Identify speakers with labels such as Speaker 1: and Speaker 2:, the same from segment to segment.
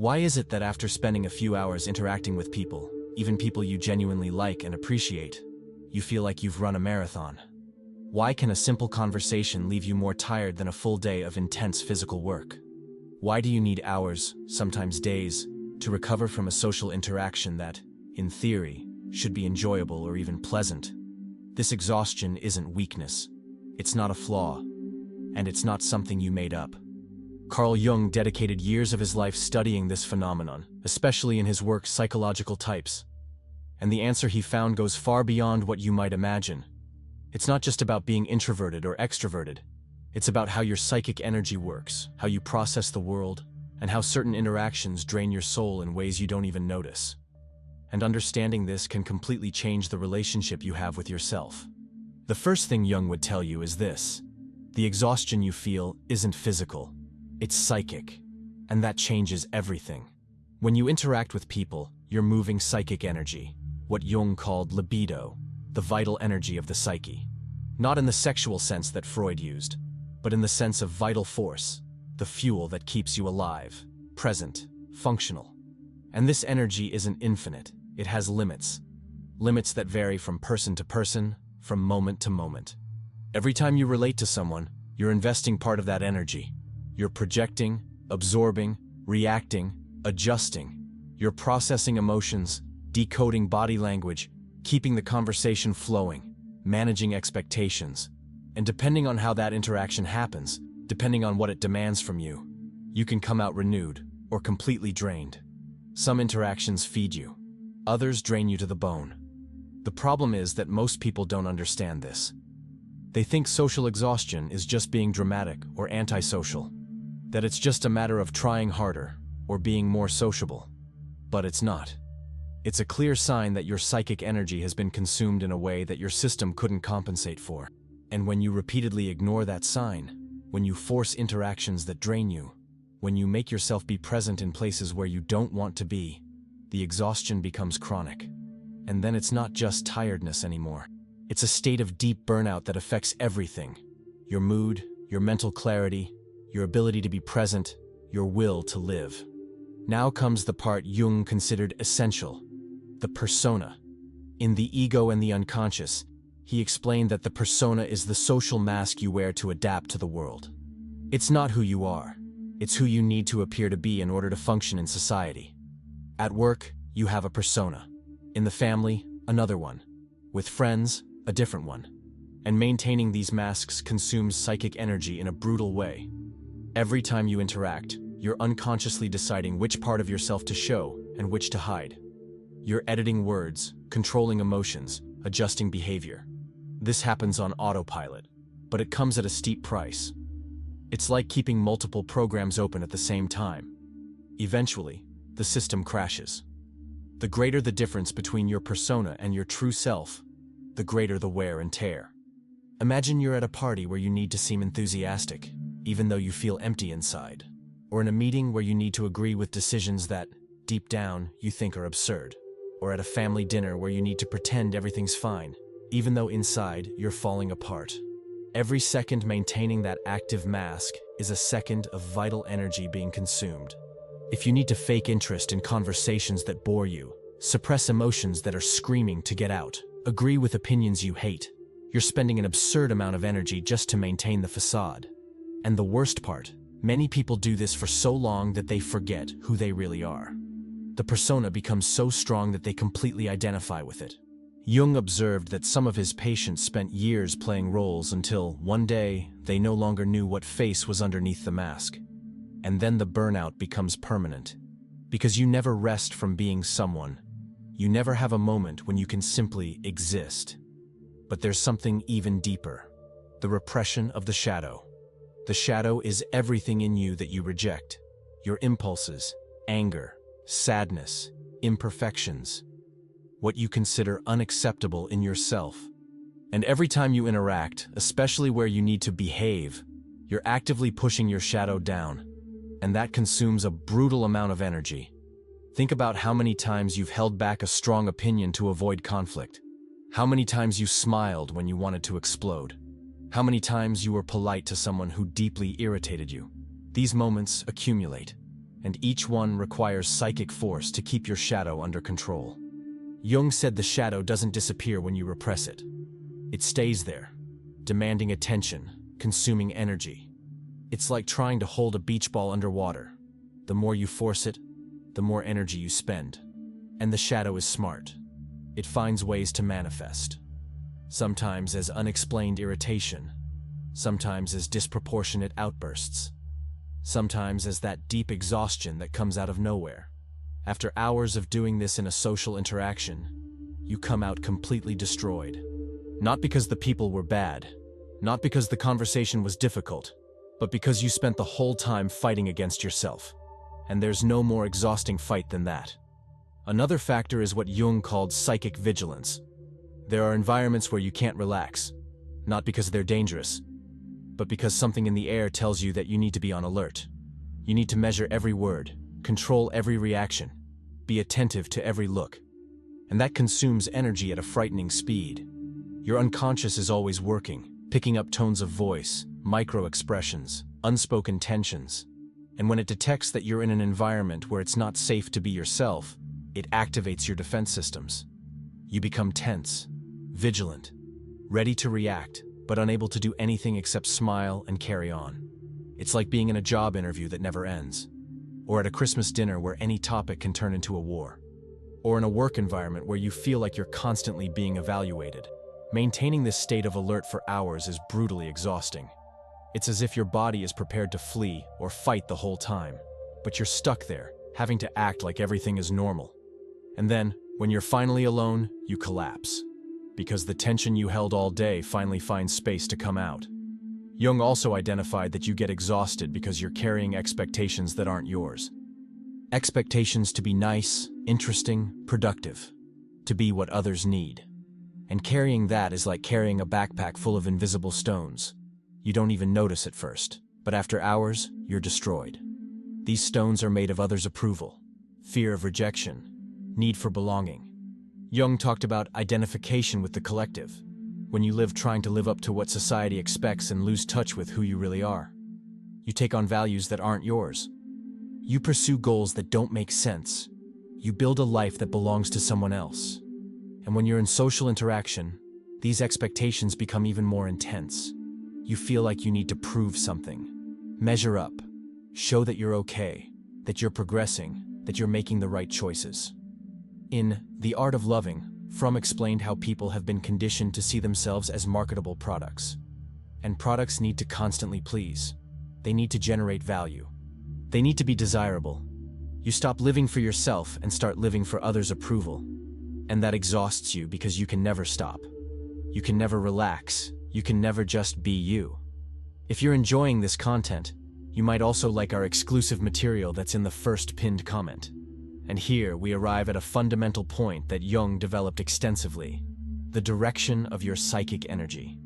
Speaker 1: Why is it that after spending a few hours interacting with people, even people you genuinely like and appreciate, you feel like you've run a marathon? Why can a simple conversation leave you more tired than a full day of intense physical work? Why do you need hours, sometimes days, to recover from a social interaction that, in theory, should be enjoyable or even pleasant? This exhaustion isn't weakness. It's not a flaw. And it's not something you made up. Carl Jung dedicated years of his life studying this phenomenon, especially in his work Psychological Types. And the answer he found goes far beyond what you might imagine. It's not just about being introverted or extroverted. It's about how your psychic energy works, how you process the world, and how certain interactions drain your soul in ways you don't even notice. And understanding this can completely change the relationship you have with yourself. The first thing Jung would tell you is this: the exhaustion you feel isn't physical, it's psychic, and that changes everything. When you interact with people, you're moving psychic energy, what Jung called libido, the vital energy of the psyche. Not in the sexual sense that Freud used, but in the sense of vital force, the fuel that keeps you alive, present, functional. And this energy isn't infinite, it has limits. Limits that vary from person to person, from moment to moment. Every time you relate to someone, you're investing part of that energy. You're projecting, absorbing, reacting, adjusting. You're processing emotions, decoding body language, keeping the conversation flowing, managing expectations. And depending on how that interaction happens, depending on what it demands from you, you can come out renewed or completely drained. Some interactions feed you, others drain you to the bone. The problem is that most people don't understand this. They think social exhaustion is just being dramatic or antisocial, that it's just a matter of trying harder or being more sociable. But it's not. It's a clear sign that your psychic energy has been consumed in a way that your system couldn't compensate for. And when you repeatedly ignore that sign, when you force interactions that drain you, when you make yourself be present in places where you don't want to be, the exhaustion becomes chronic. And then it's not just tiredness anymore. It's a state of deep burnout that affects everything: your mood, your mental clarity, your ability to be present, your will to live. Now comes the part Jung considered essential: the persona. In The Ego and the Unconscious, he explained that the persona is the social mask you wear to adapt to the world. It's not who you are. It's who you need to appear to be in order to function in society. At work, you have a persona. In the family, another one. With friends, a different one. And maintaining these masks consumes psychic energy in a brutal way. Every time you interact, you're unconsciously deciding which part of yourself to show and which to hide. You're editing words, controlling emotions, adjusting behavior. This happens on autopilot, but it comes at a steep price. It's like keeping multiple programs open at the same time. Eventually, the system crashes. The greater the difference between your persona and your true self, the greater the wear and tear. Imagine you're at a party where you need to seem enthusiastic, even though you feel empty inside. Or in a meeting where you need to agree with decisions that, deep down, you think are absurd. Or at a family dinner where you need to pretend everything's fine, even though inside you're falling apart. Every second maintaining that active mask is a second of vital energy being consumed. If you need to fake interest in conversations that bore you, suppress emotions that are screaming to get out, agree with opinions you hate, you're spending an absurd amount of energy just to maintain the facade. And the worst part, many people do this for so long that they forget who they really are. The persona becomes so strong that they completely identify with it. Jung observed that some of his patients spent years playing roles until, one day, they no longer knew what face was underneath the mask. And then the burnout becomes permanent. Because you never rest from being someone. You never have a moment when you can simply exist. But there's something even deeper: the repression of the shadow. The shadow is everything in you that you reject. Your impulses, anger, sadness, imperfections. What you consider unacceptable in yourself. And every time you interact, especially where you need to behave, you're actively pushing your shadow down. And that consumes a brutal amount of energy. Think about how many times you've held back a strong opinion to avoid conflict. How many times you smiled when you wanted to explode. How many times you were polite to someone who deeply irritated you. These moments accumulate. and each one requires psychic force to keep your shadow under control. Jung said the shadow doesn't disappear when you repress it. It stays there, demanding attention, consuming energy. It's like trying to hold a beach ball underwater. The more you force it, the more energy you spend. And the shadow is smart. It finds ways to manifest. Sometimes as unexplained irritation, sometimes as disproportionate outbursts, sometimes as that deep exhaustion that comes out of nowhere. After hours of doing this in a social interaction, you come out completely destroyed. Not because the people were bad, not because the conversation was difficult, but because you spent the whole time fighting against yourself. And there's no more exhausting fight than that. Another factor is what Jung called psychic vigilance. There are environments where you can't relax, not because they're dangerous, but because something in the air tells you that you need to be on alert. You need to measure every word, control every reaction, be attentive to every look. And that consumes energy at a frightening speed. Your unconscious is always working, picking up tones of voice, micro-expressions, unspoken tensions. And when it detects that you're in an environment where it's not safe to be yourself, it activates your defense systems. You become tense, vigilant, ready to react, but unable to do anything except smile and carry on. It's like being in a job interview that never ends, or at a Christmas dinner where any topic can turn into a war, or in a work environment where you feel like you're constantly being evaluated. Maintaining this state of alert for hours is brutally exhausting. It's as if your body is prepared to flee or fight the whole time, but you're stuck there, having to act like everything is normal. And then, when you're finally alone, you collapse, because the tension you held all day finally finds space to come out. Jung also identified that you get exhausted because you're carrying expectations that aren't yours. Expectations to be nice, interesting, productive, to be what others need. And carrying that is like carrying a backpack full of invisible stones. You don't even notice at first, but after hours, you're destroyed. These stones are made of others' approval, fear of rejection, need for belonging. Jung talked about identification with the collective, when you live trying to live up to what society expects and lose touch with who you really are. You take on values that aren't yours. You pursue goals that don't make sense. You build a life that belongs to someone else. And when you're in social interaction, these expectations become even more intense. You feel like you need to prove something, measure up, show that you're okay, that you're progressing, that you're making the right choices. In The Art of Loving, Fromm explained how people have been conditioned to see themselves as marketable products. And products need to constantly please. They need to generate value. They need to be desirable. You stop living for yourself and start living for others' approval. And that exhausts you because you can never stop. You can never relax. You can never just be you. If you're enjoying this content, you might also like our exclusive material that's in the first pinned comment. And here we arrive at a fundamental point that Jung developed extensively: the direction of your psychic energy.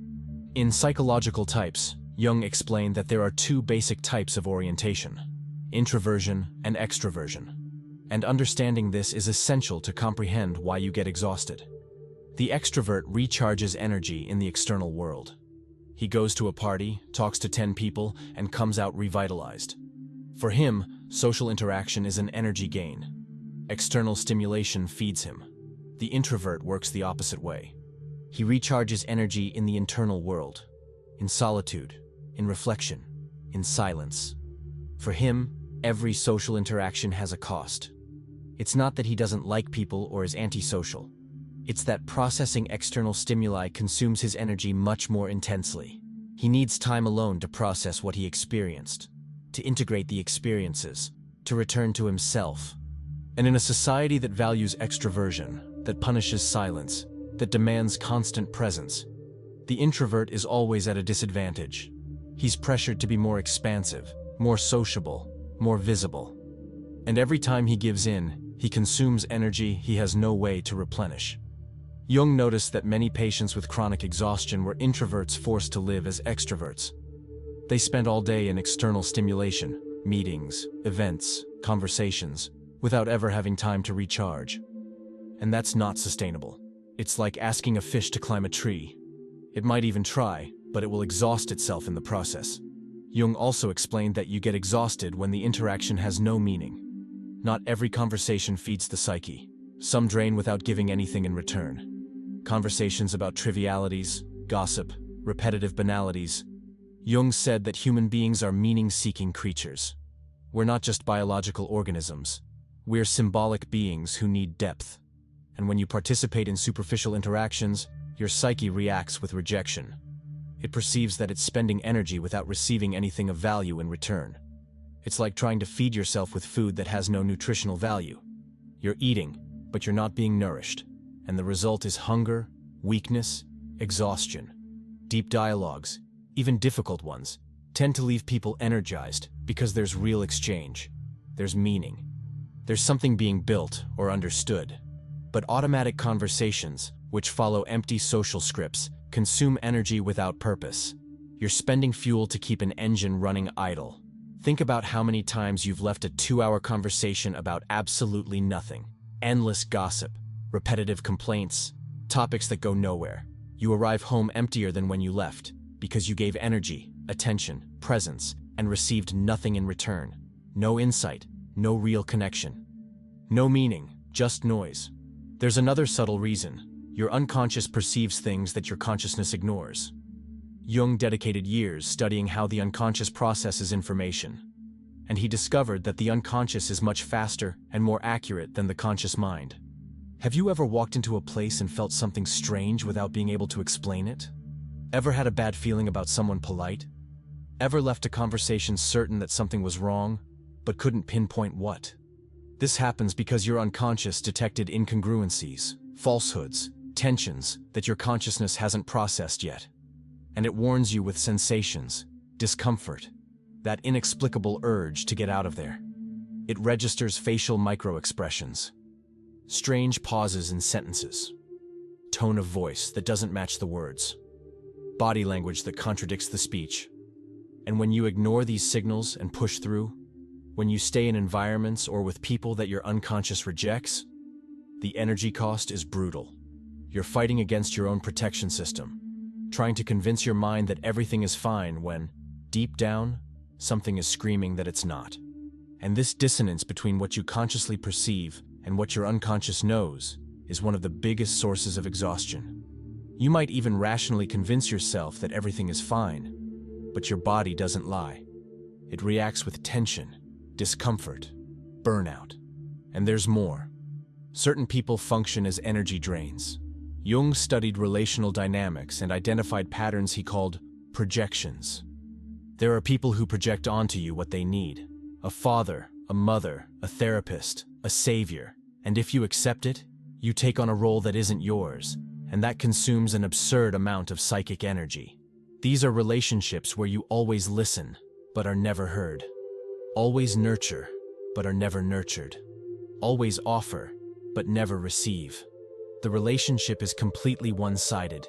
Speaker 1: In Psychological Types, Jung explained that there are two basic types of orientation: introversion and extroversion. And understanding this is essential to comprehend why you get exhausted. The extrovert recharges energy in the external world. He goes to a party, talks to 10 people, and comes out revitalized. For him, social interaction is an energy gain. External stimulation feeds him. The introvert works the opposite way. He recharges energy in the internal world, in solitude, in reflection, in silence. For him, every social interaction has a cost. It's not that he doesn't like people or is antisocial. It's that processing external stimuli consumes his energy much more intensely. He needs time alone to process what he experienced, to integrate the experiences, to return to himself. And in a society that values extroversion, that punishes silence, that demands constant presence, the introvert is always at a disadvantage. He's pressured to be more expansive, more sociable, more visible. And every time he gives in, he consumes energy he has no way to replenish. Jung noticed that many patients with chronic exhaustion were introverts forced to live as extroverts. They spent all day in external stimulation, meetings, events, conversations, without ever having time to recharge. And that's not sustainable. It's like asking a fish to climb a tree. It might even try, but it will exhaust itself in the process. Jung also explained that you get exhausted when the interaction has no meaning. Not every conversation feeds the psyche. Some drain without giving anything in return. Conversations about trivialities, gossip, repetitive banalities. Jung said that human beings are meaning-seeking creatures. We're not just biological organisms. We're symbolic beings who need depth. And when you participate in superficial interactions, your psyche reacts with rejection. It perceives that it's spending energy without receiving anything of value in return. It's like trying to feed yourself with food that has no nutritional value. You're eating, but you're not being nourished, and the result is hunger, weakness, exhaustion. Deep dialogues, even difficult ones, tend to leave people energized because there's real exchange. There's meaning. There's something being built or understood. But automatic conversations, which follow empty social scripts, consume energy without purpose. You're spending fuel to keep an engine running idle. Think about how many times you've left a 2-hour conversation about absolutely nothing. Endless gossip, repetitive complaints, topics that go nowhere. You arrive home emptier than when you left, because you gave energy, attention, presence, and received nothing in return. No insight, no real connection. No meaning, just noise. There's another subtle reason. Your unconscious perceives things that your consciousness ignores. Jung dedicated years studying how the unconscious processes information, and he discovered that the unconscious is much faster and more accurate than the conscious mind. Have you ever walked into a place and felt something strange without being able to explain it? Ever had a bad feeling about someone polite? Ever left a conversation certain that something was wrong, but couldn't pinpoint what? This happens because your unconscious detected incongruencies, falsehoods, tensions that your consciousness hasn't processed yet. And it warns you with sensations, discomfort, that inexplicable urge to get out of there. It registers facial micro-expressions, strange pauses in sentences, tone of voice that doesn't match the words, body language that contradicts the speech. And when you ignore these signals and push through, when you stay in environments or with people that your unconscious rejects, the energy cost is brutal. You're fighting against your own protection system, trying to convince your mind that everything is fine when, deep down, something is screaming that it's not. And this dissonance between what you consciously perceive and what your unconscious knows is one of the biggest sources of exhaustion. You might even rationally convince yourself that everything is fine, but your body doesn't lie. It reacts with tension, discomfort, burnout. And there's more. Certain people function as energy drains. Jung studied relational dynamics and identified patterns he called projections. There are people who project onto you what they need: a father, a mother, a therapist, a savior. And if you accept it, you take on a role that isn't yours, and that consumes an absurd amount of psychic energy. These are relationships where you always listen, but are never heard. Always nurture, but are never nurtured. Always offer, but never receive. The relationship is completely one-sided.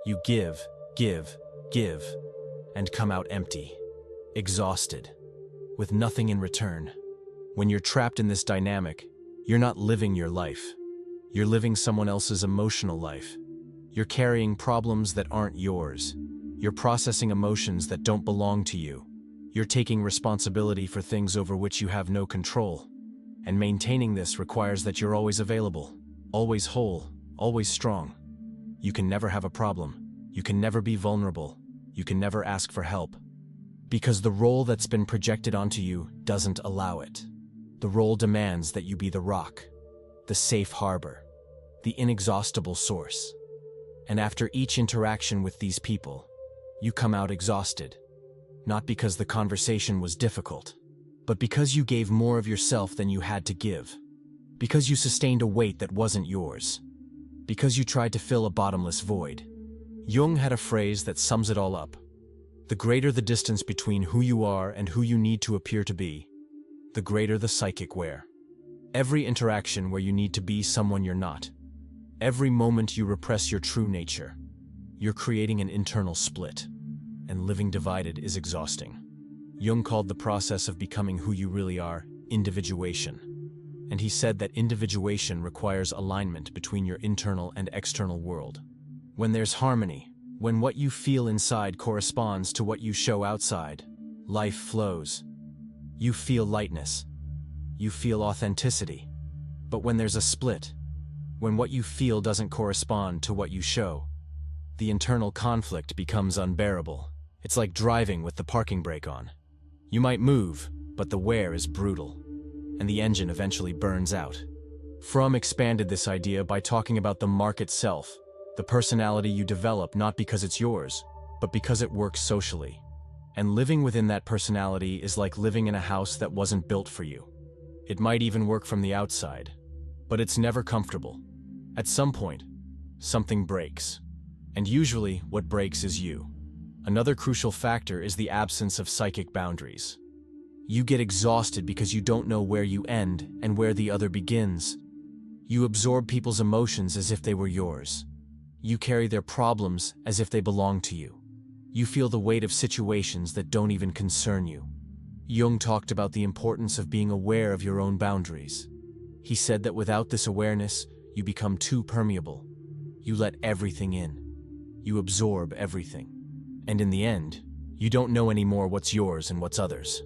Speaker 1: You give, give, give, and come out empty, exhausted, with nothing in return. When you're trapped in this dynamic, you're not living your life. You're living someone else's emotional life. You're carrying problems that aren't yours. You're processing emotions that don't belong to you. You're taking responsibility for things over which you have no control. And maintaining this requires that you're always available, always whole, always strong. You can never have a problem. You can never be vulnerable. You can never ask for help. Because the role that's been projected onto you doesn't allow it. The role demands that you be the rock, the safe harbor, the inexhaustible source. And after each interaction with these people, you come out exhausted. Not because the conversation was difficult, but because you gave more of yourself than you had to give. Because you sustained a weight that wasn't yours. Because you tried to fill a bottomless void. Jung had a phrase that sums it all up. The greater the distance between who you are and who you need to appear to be, the greater the psychic wear. Every interaction where you need to be someone you're not. Every moment you repress your true nature. You're creating an internal split. And living divided is exhausting. Jung called the process of becoming who you really are individuation. And he said that individuation requires alignment between your internal and external world. When there's harmony, when what you feel inside corresponds to what you show outside, life flows. You feel lightness. You feel authenticity. But when there's a split, when what you feel doesn't correspond to what you show, the internal conflict becomes unbearable. It's like driving with the parking brake on. You might move, but the wear is brutal, and the engine eventually burns out. Fromm expanded this idea by talking about the market self, the personality you develop not because it's yours, but because it works socially. And living within that personality is like living in a house that wasn't built for you. It might even work from the outside, but it's never comfortable. At some point, something breaks. And usually, what breaks is you. Another crucial factor is the absence of psychic boundaries. You get exhausted because you don't know where you end and where the other begins. You absorb people's emotions as if they were yours. You carry their problems as if they belong to you. You feel the weight of situations that don't even concern you. Jung talked about the importance of being aware of your own boundaries. He said that without this awareness, you become too permeable. You let everything in. You absorb everything. And in the end, you don't know anymore what's yours and what's others.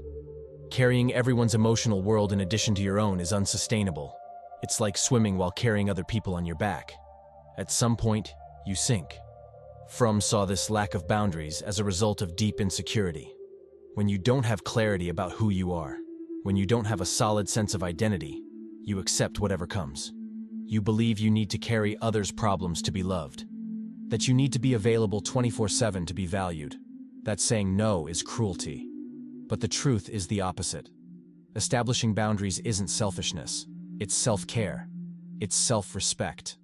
Speaker 1: Carrying everyone's emotional world in addition to your own is unsustainable. It's like swimming while carrying other people on your back. At some point, you sink. Fromm saw this lack of boundaries as a result of deep insecurity. When you don't have clarity about who you are, when you don't have a solid sense of identity, you accept whatever comes. You believe you need to carry others' problems to be loved, that you need to be available 24/7 to be valued, that saying no is cruelty. But the truth is the opposite. Establishing boundaries isn't selfishness, it's self-care, it's self-respect.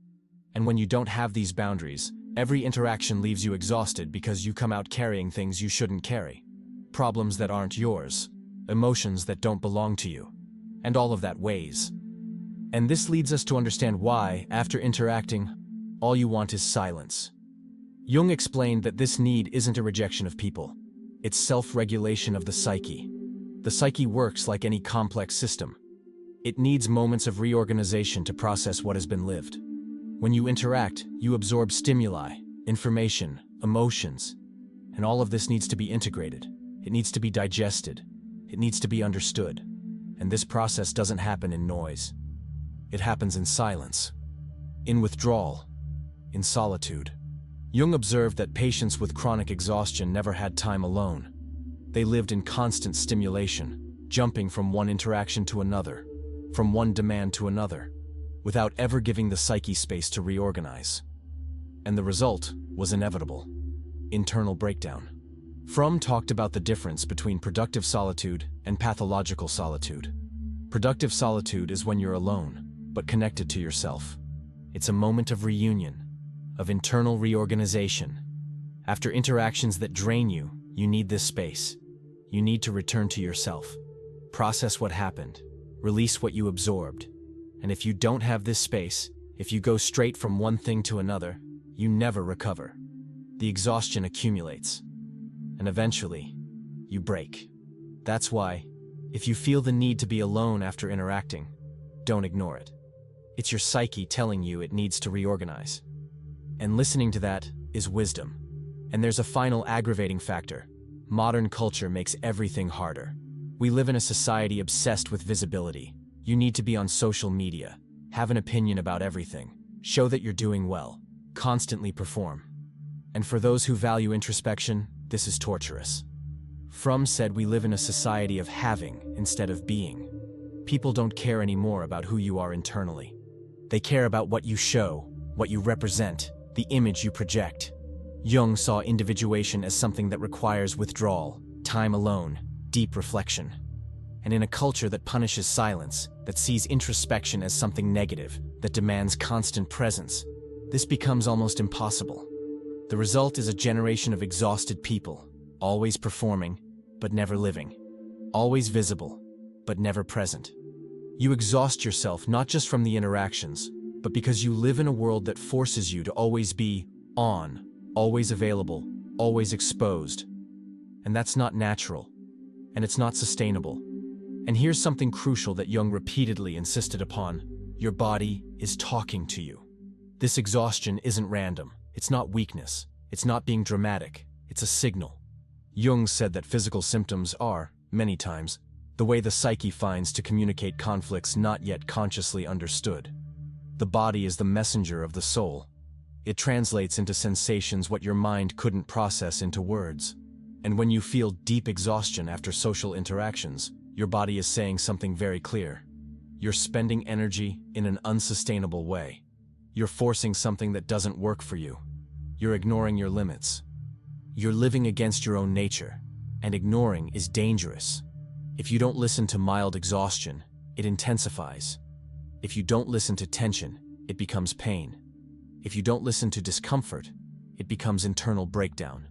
Speaker 1: And when you don't have these boundaries, every interaction leaves you exhausted because you come out carrying things you shouldn't carry. Problems that aren't yours, emotions that don't belong to you, and all of that weighs. And this leads us to understand why, after interacting, all you want is silence. Jung explained that this need isn't a rejection of people. It's self-regulation of the psyche. The psyche works like any complex system. It needs moments of reorganization to process what has been lived. When you interact, you absorb stimuli, information, emotions, and all of this needs to be integrated. It needs to be digested. It needs to be understood. And this process doesn't happen in noise. It happens in silence, in withdrawal, in solitude. Jung observed that patients with chronic exhaustion never had time alone. They lived in constant stimulation, jumping from one interaction to another, from one demand to another, without ever giving the psyche space to reorganize. And the result was inevitable: internal breakdown. Fromm talked about the difference between productive solitude and pathological solitude. Productive solitude is when you're alone, but connected to yourself. It's a moment of reunion, of internal reorganization. After interactions that drain you, you need this space. You need to return to yourself, process what happened, release what you absorbed. And if you don't have this space, if you go straight from one thing to another, you never recover. The exhaustion accumulates, and eventually, you break. That's why, if you feel the need to be alone after interacting, don't ignore it. It's your psyche telling you it needs to reorganize. And listening to that is wisdom. And there's a final aggravating factor. Modern culture makes everything harder. We live in a society obsessed with visibility. You need to be on social media, have an opinion about everything, show that you're doing well, constantly perform. And for those who value introspection, this is torturous. Fromm said we live in a society of having instead of being. People don't care anymore about who you are internally. They care about what you show, what you represent, the image you project. Jung saw individuation as something that requires withdrawal, time alone, deep reflection. And in a culture that punishes silence, that sees introspection as something negative, that demands constant presence, this becomes almost impossible. The result is a generation of exhausted people, always performing, but never living, always visible, but never present. You exhaust yourself not just from the interactions, but because you live in a world that forces you to always be on, always available, always exposed. And that's not natural, and it's not sustainable. And here's something crucial that Jung repeatedly insisted upon: your body is talking to you. This exhaustion isn't random, it's not weakness, it's not being dramatic, it's a signal. Jung said that physical symptoms are, many times, the way the psyche finds to communicate conflicts not yet consciously understood. The body is the messenger of the soul. It translates into sensations what your mind couldn't process into words. And when you feel deep exhaustion after social interactions, your body is saying something very clear. You're spending energy in an unsustainable way. You're forcing something that doesn't work for you. You're ignoring your limits. You're living against your own nature, and ignoring is dangerous. If you don't listen to mild exhaustion, it intensifies. If you don't listen to tension, it becomes pain. If you don't listen to discomfort, it becomes internal breakdown.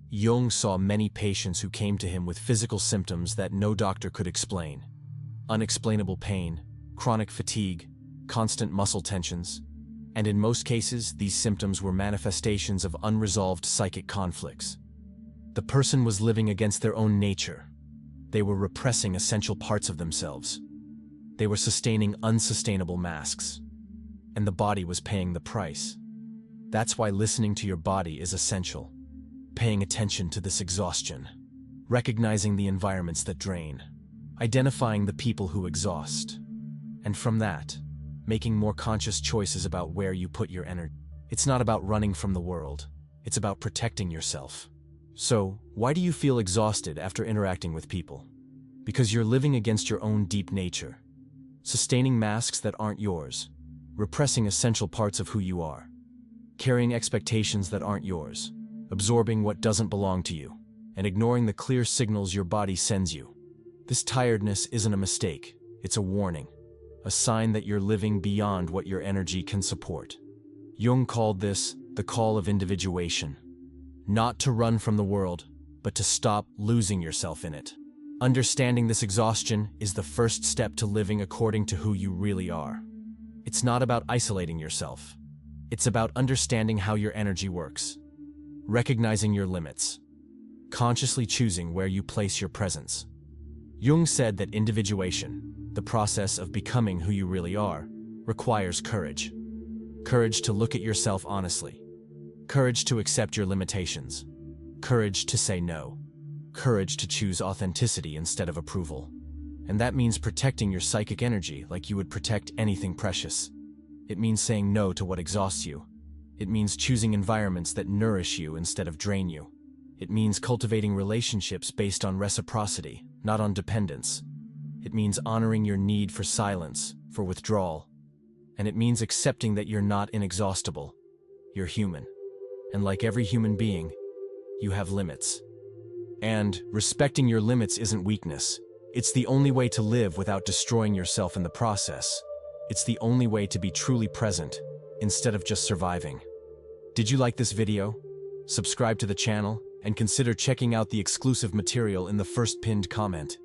Speaker 1: Jung saw many patients who came to him with physical symptoms that no doctor could explain. Unexplainable pain, chronic fatigue, constant muscle tensions, and in most cases, these symptoms were manifestations of unresolved psychic conflicts. The person was living against their own nature. They were repressing essential parts of themselves. They were sustaining unsustainable masks. And the body was paying the price. That's why listening to your body is essential. Paying attention to this exhaustion. Recognizing the environments that drain. Identifying the people who exhaust. And from that, making more conscious choices about where you put your energy. It's not about running from the world. It's about protecting yourself. So, why do you feel exhausted after interacting with people? Because you're living against your own deep nature. Sustaining masks that aren't yours. Repressing essential parts of who you are. Carrying expectations that aren't yours. Absorbing what doesn't belong to you. And ignoring the clear signals your body sends you. This tiredness isn't a mistake. It's a warning. A sign that you're living beyond what your energy can support. Jung called this the call of individuation. Not to run from the world, but to stop losing yourself in it. Understanding this exhaustion is the first step to living according to who you really are. It's not about isolating yourself. It's about understanding how your energy works. Recognizing your limits. Consciously choosing where you place your presence. Jung said that individuation, the process of becoming who you really are, requires courage. Courage to look at yourself honestly. Courage to accept your limitations. Courage to say no. Courage to choose authenticity instead of approval. And that means protecting your psychic energy like you would protect anything precious. It means saying no to what exhausts you. It means choosing environments that nourish you instead of drain you. It means cultivating relationships based on reciprocity, not on dependence. It means honoring your need for silence, for withdrawal. And it means accepting that you're not inexhaustible. You're human. And like every human being, you have limits. And respecting your limits isn't weakness. It's the only way to live without destroying yourself in the process. It's the only way to be truly present, instead of just surviving. Did you like this video? Subscribe to the channel, and consider checking out the exclusive material in the first pinned comment.